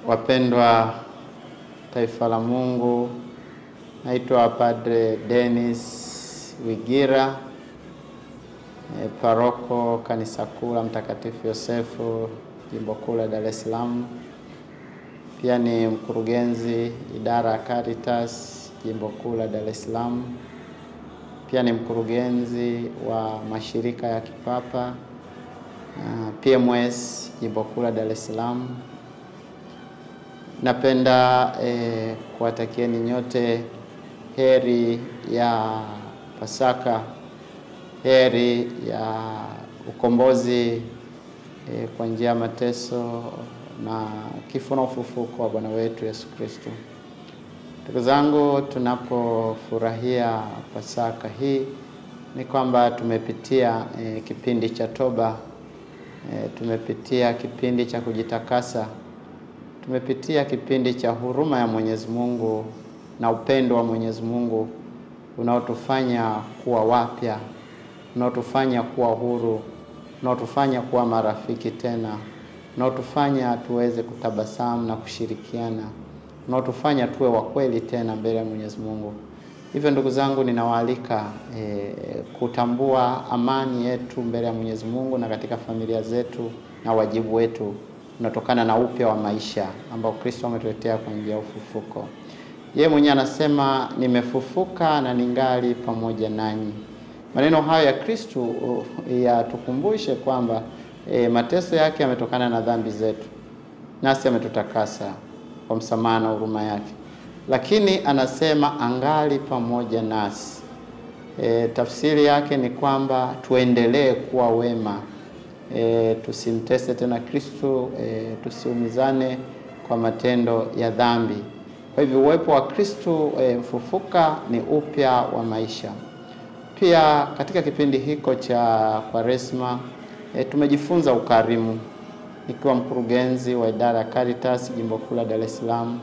Wapendwa taifa la Mungu, naitwa Padre Dennis Wigira, paroko kanisa kuu la Mtakatifu Yosefu, Jimbo Kuu la Dar es Salaam. Pia ni mkurugenzi idara ya Caritas, Jimbo Kuu la Dar es Salaam. Pia ni mkurugenzi wa mashirika ya kipapa PMS, Jimbo Kuu la Dar es Salaam. Napenda kuwatakieni nyote heri ya Pasaka, heri ya ukombozi kwa njia ya mateso na kifo na ufufuko wa Bwana wetu Yesu Kristo. Ndugu zangu, tunapofurahia Pasaka hii ni kwamba tumepitia kipindi cha toba, tumepitia kipindi cha kujitakasa, tumepitia kipindi cha huruma ya Mwenyezi Mungu na upendo wa Mwenyezi Mungu unaotufanya kuwa wapya, unaotufanya kuwa huru, unaotufanya kuwa marafiki tena, unaotufanya tuweze kutabasamu na kushirikiana, unaotufanya tuwe wa kweli tena mbele ya Mwenyezi Mungu. Hivyo ndugu zangu, ninawaalika kutambua amani yetu mbele ya Mwenyezi Mungu na katika familia zetu, na wajibu wetu unatokana na upya wa maisha ambao Kristo ametuletea kwa njia ya ufufuko. Yeye mwenyewe anasema, nimefufuka na ningali pamoja nanyi. Maneno hayo ya Kristo yatukumbushe kwamba mateso yake yametokana na dhambi zetu, nasi ametutakasa kwa msamaha na huruma yake. Lakini anasema angali pamoja nasi. Tafsiri yake ni kwamba tuendelee kuwa wema, tusimtese tena Kristo, tusiumizane kwa matendo ya dhambi. Kwa hivyo uwepo wa Kristo mfufuka ni upya wa maisha. Pia katika kipindi hiko cha Kwaresma tumejifunza ukarimu. Nikiwa mkurugenzi wa idara ya Caritas, Jimbo Kuu la Dar es Salaam,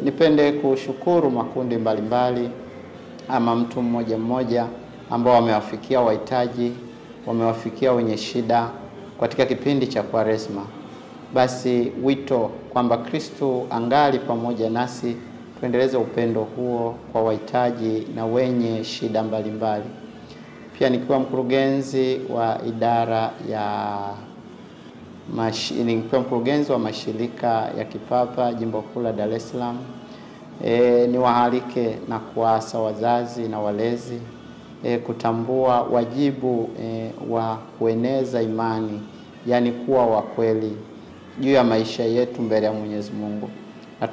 nipende kushukuru makundi mbalimbali ama mtu mmoja mmoja ambao wamewafikia wahitaji, wamewafikia wenye shida katika kipindi cha Kwaresma. Basi wito kwamba Kristo angali pamoja nasi, tuendeleze upendo huo kwa wahitaji na wenye shida mbalimbali. Pia nikiwa mkurugenzi wa idara ya mkurugenzi wa mashirika ya kipapa Jimbo Kuu la Dar es Salaam, niwaalike na kuasa wazazi na walezi kutambua wajibu wa kueneza imani, yani kuwa wa kweli juu ya maisha yetu mbele ya Mwenyezi Mungu. Na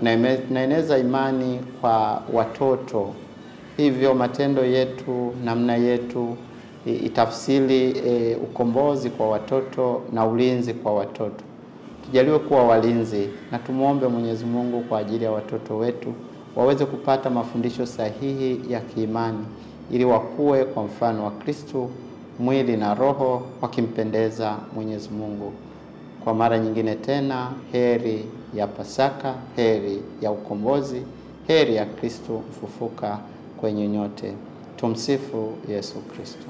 tunaeneza imani kwa watoto. Hivyo matendo yetu, namna yetu itafsiri ukombozi kwa watoto na ulinzi kwa watoto. Tujaliwe kuwa walinzi na tumuombe Mwenyezi Mungu kwa ajili ya watoto wetu waweze kupata mafundisho sahihi ya kiimani ili wakue kwa mfano wa Kristo, mwili na roho, wakimpendeza Mwenyezi Mungu. Kwa mara nyingine tena, heri ya Pasaka, heri ya ukombozi, heri ya Kristo mfufuka kwenye nyote. Tumsifu Yesu Kristo.